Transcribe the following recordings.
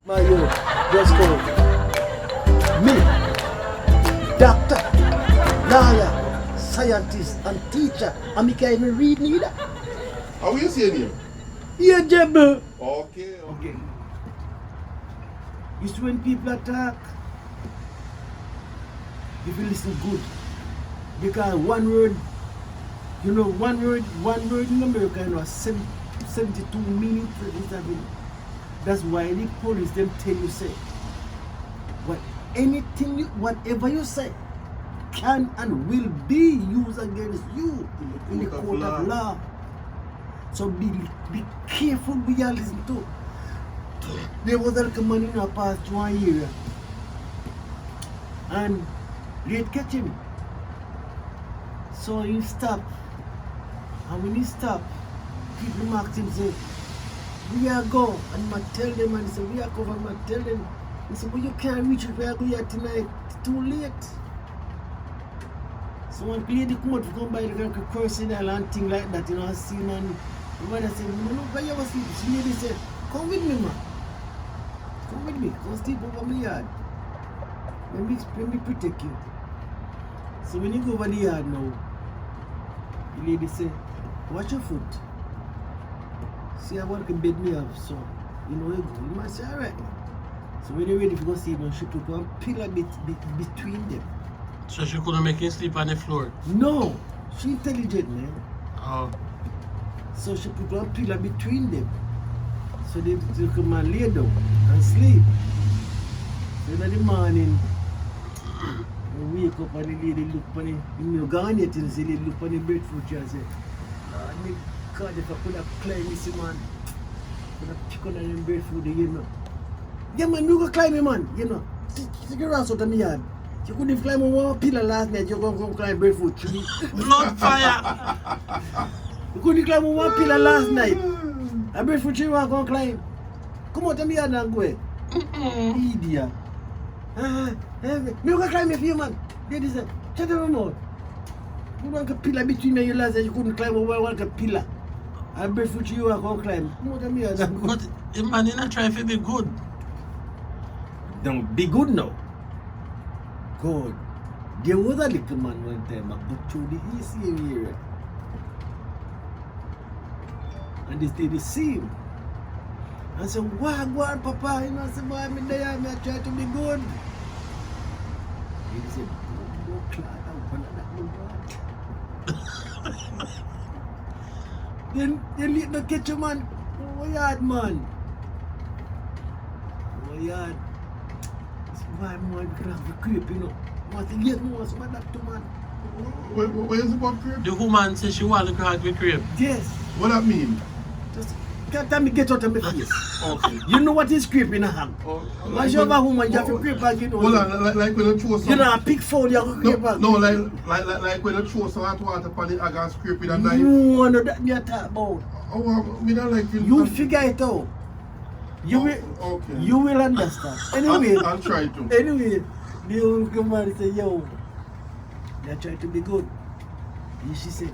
My youth, just go. Me, doctor, lawyer, scientist, and teacher. And me can't even read neither. How are you saying him? Ageable. Okay. It's when people attack. If you listen good. Because one word, one word in America, 72 meaning for this. That's why the police them tell you say, whatever you say can and will be used against you in the court of law. So be careful what you listen to. There was a man in our past 1 year and they catch him. So he stop. And when he stop, people ask him say, "We are go," and I tell them, and he said, "We are go," and I tell them, he said, "But you can't reach it, we are going here tonight, it's too late." So one lady come out to come by the cursing and thing like that, I see man. The mother said, "No, why you ever sleep?" She lady said, "Come with me, man. Come with me, come sleep over my yard. Let me protect you." So when you go over the yard now, the lady said, "Watch your foot. See, I want to bed me up, so you go. You must say, all right." So when you're ready to go see him, she put one pillar between them. So she couldn't make him sleep on the floor? No, she intelligent, man. Oh. So she put one pillar between them. So they come and lay down and sleep. So in the morning, we wake up and the lady look for the, gone yet, and the lady look for the breadfruit tree and say, "God, if I could have climbed this, man, I could have picked on them breadfruit, Yeah, man, you go climb it, man, Take your ass out of my yard. You couldn't climb one pillar last night, you're going to climb breadfruit tree." Blood fire! You couldn't climb one pillar last night. A breadfruit tree you want to climb. Come out of my yard and go. Idiot. Me go climb it for you, man. Lady said, "Shut your mouth. You want a pillar between me and you last night, you couldn't climb over one pillar. A breadfruit tree you want to climb. Come out of my yard and go." But the man is not trying to be good. Don't be good now. God. There was a little man one time, I go through the ECA area. And this lady see him. I said, "Why, Papa?" I said, "Why me there? I try to be good." He said, "Go cloud out on that Then let the catch you, man. Oh, yard, man. Oh, yard. Why, man, because of the creep, I said, "Yes, no, what's my doctor, man?" What is about crepe? The woman says she want to crack with crepe. Yes. What that mean? Just can't tell me get out of my face. Okay. You know what is crepe in a hand? Once you're a woman, you have to crepe back, Hold on, like when you throw some... a pig fowl, you have to crepe back. No, like when you throw some hot water upon it, I can scrape with a knife. No, that me talk about. Oh, me not like You figure it out. You will understand. Anyway, I'll try to. Anyway, the old come and say, "Yo, they try to be good." And she said,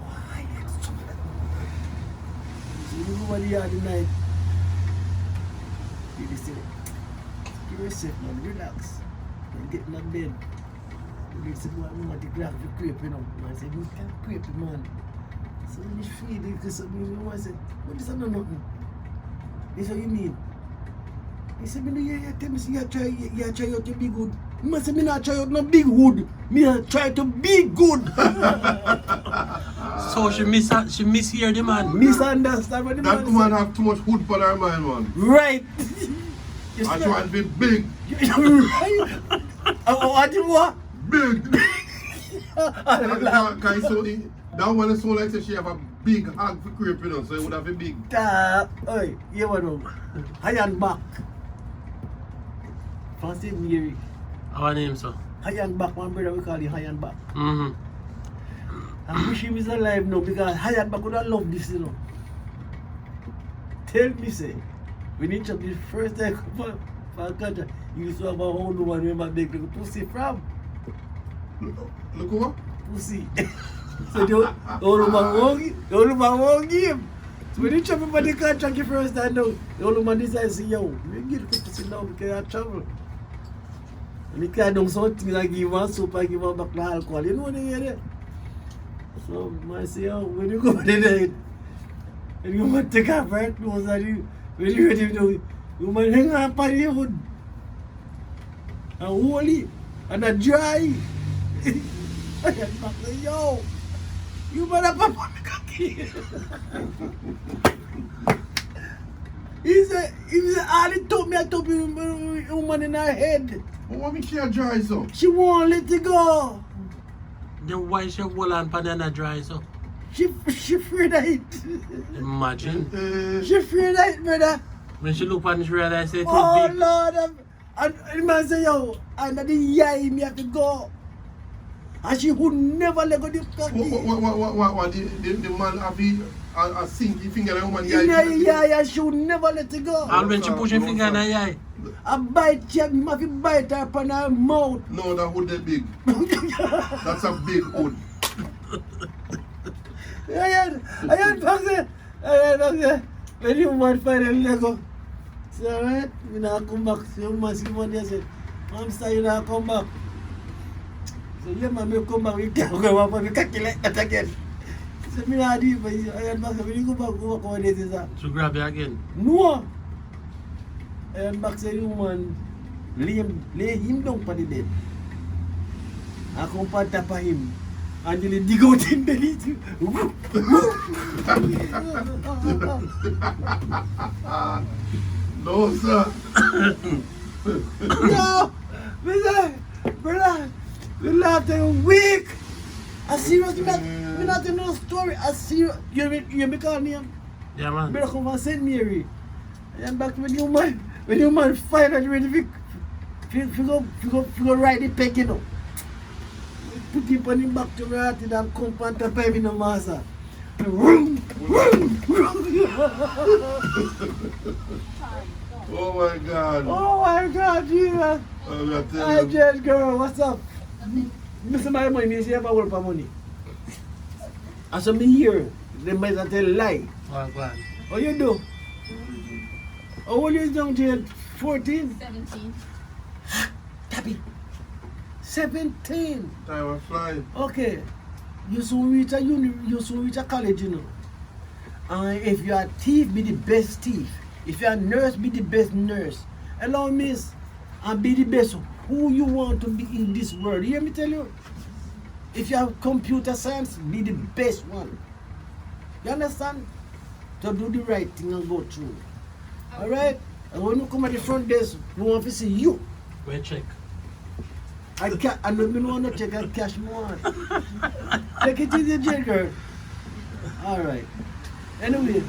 "Why you so bad?" So you go over the yard tonight. They say, "Give yourself, man, relax. And get in the bed." They said, "Well, I want to grab the crepe, And I said, "You can't crepe, man." So when you feed it, because I said, "What is that? No, nothing." He said, "What you mean?" He said, "You tell me, you try out to be good." I said, "Me not try out no big wood. Me try to be good." So she mishear the man. Misunderstand what the man That woman have too much wood for her mind, man. Right. I try to be big. Right. What do you want? Big. That one is so like say she have a big hog for crepe, so it would have been big. Oi, you know, high and back. Fancy Mary. Our name, sir. High and back, one brother we call him high and back. I wish he was alive now because high and back would have loved this, Tell me, say, when he chopped the first time for a country, he used to have a whole woman remember big little pussy from. Look over. Pussy. So the old man won't give. So when you travel for the contract, you first time down, the old man decides, yo, you get to sit down because I travel. And he can't do something like give one soup, I give one back the alcohol. You know what they hear? So I say, yo, when you go there, and you want to take off her clothes, and you, when you ready to, you might hang up on your hood. And holy, and a dry. I say, yo, you better pop on the cocky. He said, all he told me, I told you, woman in her head. But what make she dry so? She won't let it go. Then why she hold on banana dry so? She afraid of it. Imagine. She afraid of it, brother. When she look on the radar, I say too Oh, big. Lord. And the man say, yo, and the yai me have to go. And she would never let go the cocky. What? The man have a sinky finger and woman In her yai, and she would never let it go. And when she push her finger in her eye. I bite she have to bite her upon her mouth. No, that hood is big. That's a big hood. I had back there. When you want finally let go. Say, alright, you know, come back. So you must see one day say, Hamster, you know, come back. So yeah, man, me come back, we can't go up and we can't kill it that again. So me not do it, but I had back, when you go back over this is that. To grab you again. No! I had back, say, you man, lay him down for the bed. I come on top of him. And then he dig out him belly too. No, sir. No! Brother, we laughed a week. I seriously, we not in no story. I serious. You me call me? Yeah, man. Better come from St. Mary. And back when you man finally ready to go ride the peg, you know. Put him on him back to right and come on top of him in the master. Oh my God. Oh my God, Jesus. Hi, Judge girl, what's up? Mr. My money, me say I have a work for money. I saw me here, they might tell lie. Oh, God. How you do? How old is young Jade? 14? 17. Tappy. 17. Time was flying. Okay. You soon reach a college, you know. And if you are a thief, be the best thief. If you are a nurse, be the best nurse. Allow me and be the best who you want to be in this world. You hear me tell you? If you have computer science, be the best one. You understand? To do the right thing and go through. Alright? And when you come at the front desk, we want to see you. Wait, check. I don't want to check and cash more. Take it easy, J girl. Alright. Anyway,